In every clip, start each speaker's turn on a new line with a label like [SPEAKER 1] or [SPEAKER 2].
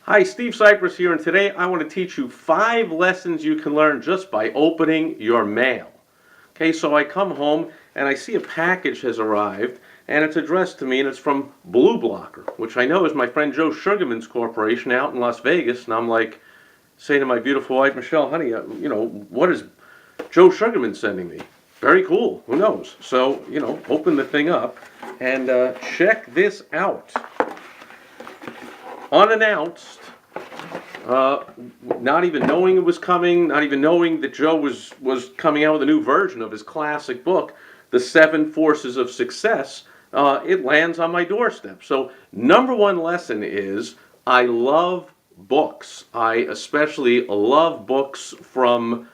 [SPEAKER 1] Hi, Steve Sipress here, and today I want to teach you 5 lessons you can learn just by opening your mail. Okay, so I come home and I see a package has arrived, and it's addressed to me, and it's from Blue Blocker, which I know is my friend Joe Sugarman's corporation out in Las Vegas, and I'm like saying to my beautiful wife, Michelle, honey, what is Joe Sugarman sending me? Very cool, who knows? So, open the thing up and check this out. Unannounced, not even knowing it was coming, not even knowing that Joe was coming out with a new version of his classic book, The 7 Forces of Success, it lands on my doorstep. So number one lesson is I love books. I especially love books from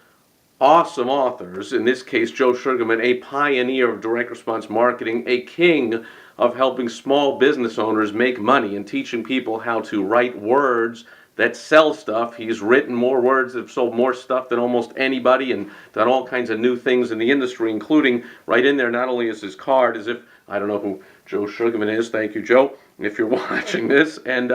[SPEAKER 1] awesome authors, in this case Joe Sugarman, a pioneer of direct response marketing, a king of helping small business owners make money and teaching people how to write words that sell stuff. He's written more words that have sold more stuff than almost anybody and done all kinds of new things in the industry, including right in there not only is his card, as if, I don't know who Joe Sugarman is, thank you Joe, if you're watching this, and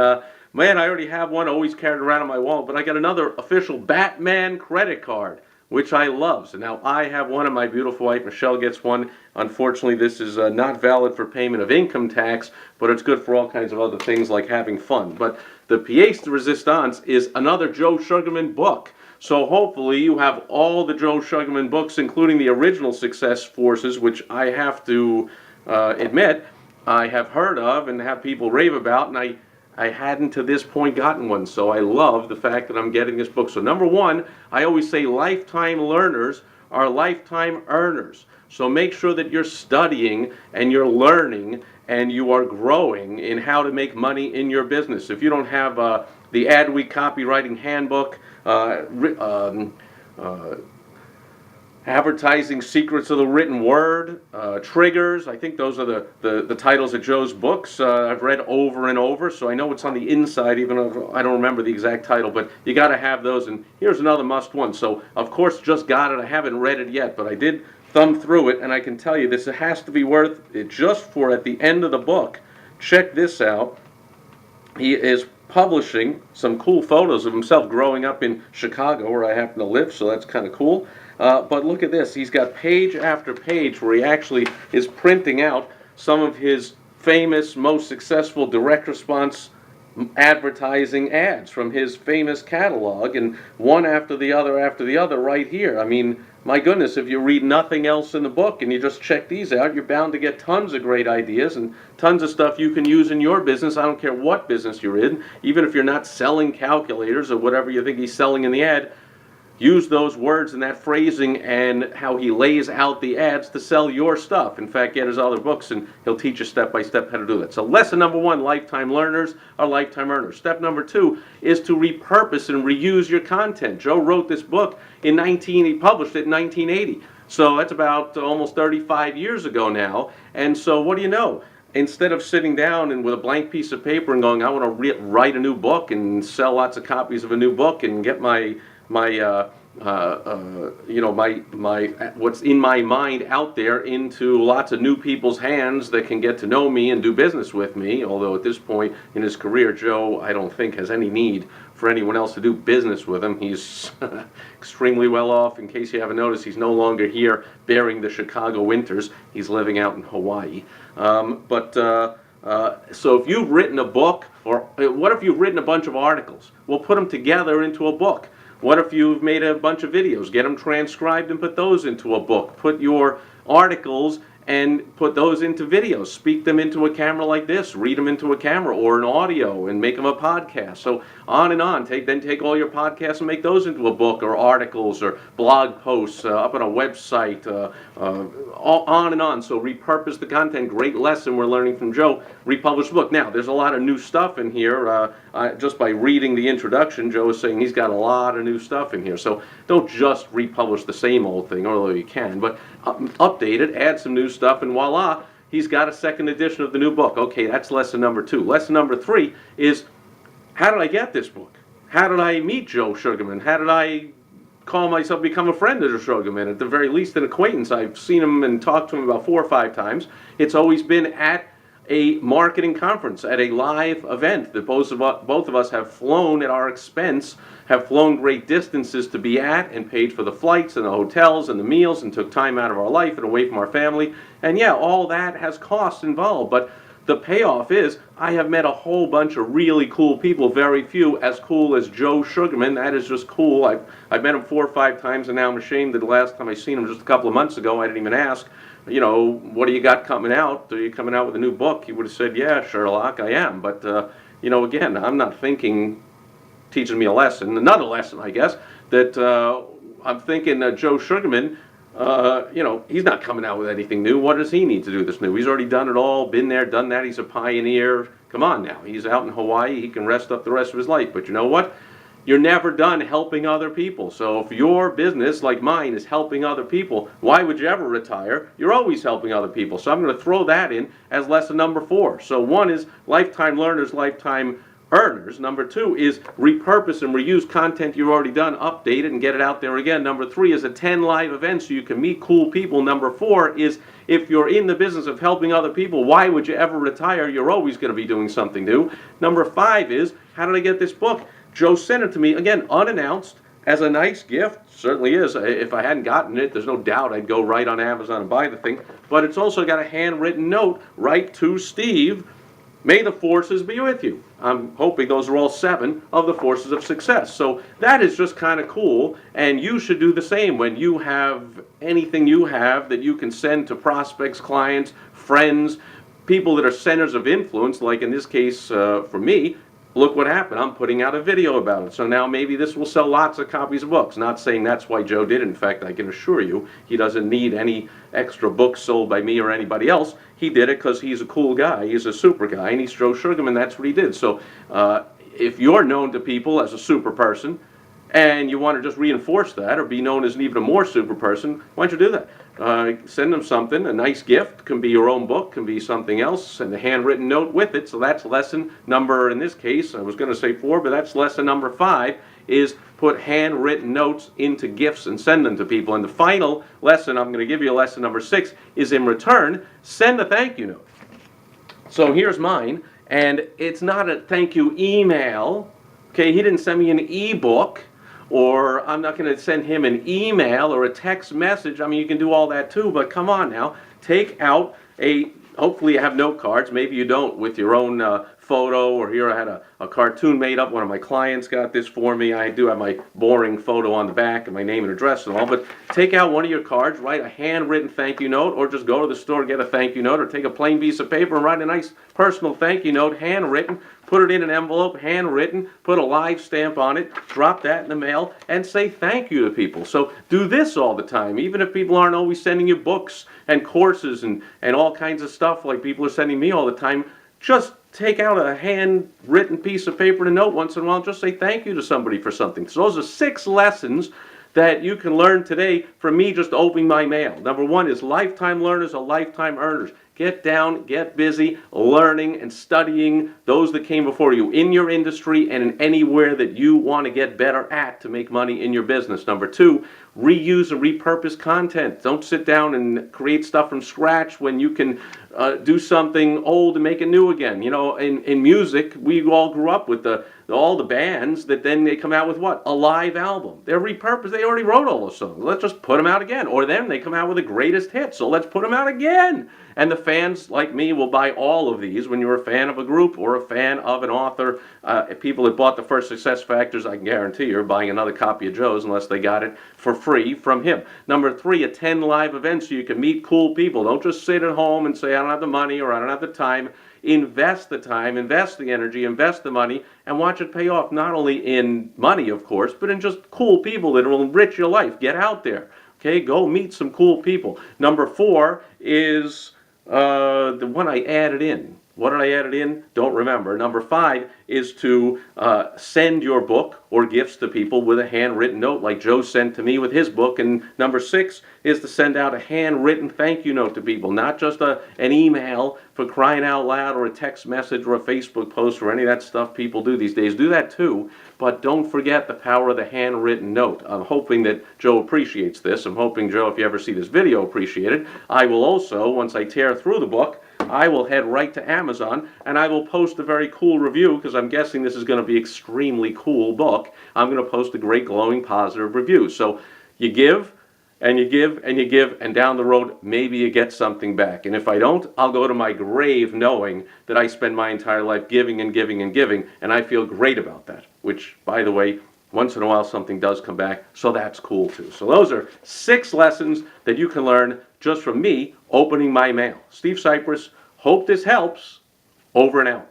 [SPEAKER 1] man, I already have one, always carried around on my wall, but I got another official Batman credit card, which I love. So now I have one and my beautiful wife Michelle gets one. Unfortunately, this is not valid for payment of income tax, but it's good for all kinds of other things like having fun. But the pièce de résistance is another Joe Sugarman book. So hopefully you have all the Joe Sugarman books, including the original Success Forces, which I have to admit I have heard of and have people rave about, and I hadn't to this point gotten one, so I love the fact that I'm getting this book. So number one, I always say lifetime learners are lifetime earners. So make sure that you're studying and you're learning and you are growing in how to make money in your business. If you don't have the Adweek copywriting handbook, Advertising Secrets of the Written Word, Triggers. I think those are the titles of Joe's books. I've read over and over, so I know what's on the inside, even though I don't remember the exact title, but you got to have those. And here's another must one. So, of course, just got it. I haven't read it yet, but I did thumb through it, and I can tell you this has to be worth it just for at the end of the book. Check this out. He is publishing some cool photos of himself growing up in Chicago, where I happen to live, so that's kind of cool. But look at this. He's got page after page where he actually is printing out some of his famous, most successful direct response advertising ads from his famous catalog, and one after the other right here. I mean, my goodness, if you read nothing else in the book and you just check these out, you're bound to get tons of great ideas and tons of stuff you can use in your business. I don't care what business you're in, even if you're not selling calculators or whatever you think he's selling in the ad. Use those words and that phrasing and how he lays out the ads to sell your stuff. In fact, get his other books and he'll teach you step by step how to do that. So lesson number one, lifetime learners are lifetime earners. Step number two is to repurpose and reuse your content. Joe wrote this book he published it in 1980. So that's about almost 35 years ago now. And so what do you know? Instead of sitting down and with a blank piece of paper and going, I want to write a new book and sell lots of copies of a new book and get my what's in my mind out there into lots of new people's hands that can get to know me and do business with me. Although at this point in his career, Joe, I don't think has any need for anyone else to do business with him. He's extremely well off. In case you haven't noticed, he's no longer here bearing the Chicago winters. He's living out in Hawaii. So if you've written a book, or what if you've written a bunch of articles? We'll put them together into a book. What if you've made a bunch of videos? Get them transcribed and put those into a book. Put your articles and put those into videos. Speak them into a camera like this. Read them into a camera or an audio and make them a podcast. So on and on. Then take all your podcasts and make those into a book or articles or blog posts up on a website. On and on. So repurpose the content. Great lesson we're learning from Joe. Republish the book. Now, there's a lot of new stuff in here. Just by reading the introduction, Joe is saying he's got a lot of new stuff in here. So don't just republish the same old thing, although you can, but update it, add some new stuff, and voila, he's got a second edition of the new book. Okay, that's lesson number two. Lesson number three is, how did I get this book? How did I meet Joe Sugarman? How did I become a friend of Joe Sugarman? At the very least, an acquaintance. I've seen him and talked to him about 4 or 5 times. It's always been at a marketing conference, at a live event that both of us have flown at our expense, have flown great distances to be at, and paid for the flights and the hotels and the meals, and took time out of our life and away from our family. And yeah, all that has costs involved, but the payoff is I have met a whole bunch of really cool people, very few as cool as Joe Sugarman. That is just cool. I've met him 4 or 5 times, and now I'm ashamed that the last time I seen him just a couple of months ago, I didn't even ask, what do you got coming out? Are you coming out with a new book? He would have said, yeah, Sherlock, I am. But, again, I'm not thinking teaching me a lesson, another lesson, I guess, that I'm thinking Joe Sugarman, he's not coming out with anything new. What does he need to do this new? He's already done it all, been there, done that. He's a pioneer. Come on now. He's out in Hawaii. He can rest up the rest of his life. But you know what? You're never done helping other people. So if your business, like mine, is helping other people, why would you ever retire? You're always helping other people. So I'm going to throw that in as lesson number 4. So 1 is lifetime learners, lifetime earners. Number 2 is repurpose and reuse content you've already done, update it and get it out there again. Number 3 is attend live events so you can meet cool people. Number 4 is if you're in the business of helping other people, why would you ever retire? You're always going to be doing something new. Number 5 is, how did I get this book? Joe sent it to me, again, unannounced, as a nice gift. Certainly is. If I hadn't gotten it, there's no doubt I'd go right on Amazon and buy the thing. But it's also got a handwritten note right to Steve. May the forces be with you. I'm hoping those are all 7 of the forces of success. So that is just kind of cool, and you should do the same when you have anything you have that you can send to prospects, clients, friends, people that are centers of influence, like in this case for me. Look what happened. I'm putting out a video about it. So now maybe this will sell lots of copies of books. Not saying that's why Joe did it. In fact, I can assure you he doesn't need any extra books sold by me or anybody else. He did it because he's a cool guy. He's a super guy, and he's Joe Sugarman. That's what he did. So if you're known to people as a super person, and you want to just reinforce that or be known as an even more super person, why don't you do that? Send them something, a nice gift. Can be your own book, can be something else, and a handwritten note with it. So that's lesson number, in this case, I was going to say 4, but that's lesson number 5, is put handwritten notes into gifts and send them to people. And the final lesson, I'm going to give you, lesson number 6, is in return, send a thank you note. So here's mine, and it's not a thank you email. Okay, he didn't send me an ebook. Or I'm not going to send him an email or a text message. I mean, you can do all that too, but come on now. Take out hopefully you have note cards. Maybe you don't, with your own photo, or here I had a cartoon made up. One of my clients got this for me. I do have my boring photo on the back and my name and address and all, but take out one of your cards, write a handwritten thank you note, or just go to the store, get a thank you note, or take a plain piece of paper and write a nice personal thank you note, handwritten, put it in an envelope, handwritten, put a live stamp on it, drop that in the mail, and say thank you to people. So do this all the time, even if people aren't always sending you books and courses and all kinds of stuff like people are sending me all the time. Just take out a handwritten piece of paper and a note once in a while and just say thank you to somebody for something. So those are 6 lessons that you can learn today from me just opening my mail. Number 1 is lifetime learners are lifetime earners. Get down, get busy, learning and studying those that came before you in your industry and in anywhere that you want to get better at to make money in your business. Number 2, reuse and repurpose content. Don't sit down and create stuff from scratch when you can do something old and make it new again. You know, in music, we all grew up with all the bands that then they come out with what? A live album. They're repurposed. They already wrote all those songs. Let's just put them out again. Or then they come out with the greatest hits. So let's put them out again. And the fans like me will buy all of these when you're a fan of a group or a fan of an author. People that bought the first Success Factors, I can guarantee you're buying another copy of Joe's unless they got it for free from him. Number 3, attend live events so you can meet cool people. Don't just sit at home and say, I don't have the money or I don't have the time. Invest the time, invest the energy, invest the money, and watch it pay off, not only in money, of course, but in just cool people that will enrich your life. Get out there. Okay, go meet some cool people. Number 4 is the one I added in. What did I add it in? Don't remember. Number 5 is to send your book or gifts to people with a handwritten note like Joe sent to me with his book. And number 6 is to send out a handwritten thank you note to people, not just an email for crying out loud or a text message or a Facebook post or any of that stuff people do these days. Do that too, but don't forget the power of the handwritten note. I'm hoping that Joe appreciates this. I'm hoping, Joe, if you ever see this video, appreciate it. I will also, once I tear through the book, I will head right to Amazon and I will post a very cool review, because I'm guessing this is going to be extremely cool book. I'm going to post a great glowing positive review. So you give and you give and you give, and down the road maybe you get something back. And if I don't, I'll go to my grave knowing that I spend my entire life giving and giving and giving, and I feel great about that. Which, by the way, once in a while something does come back, so that's cool too. So those are 6 lessons that you can learn just from me opening my mail. Steve Sipress, hope this helps. Over and out.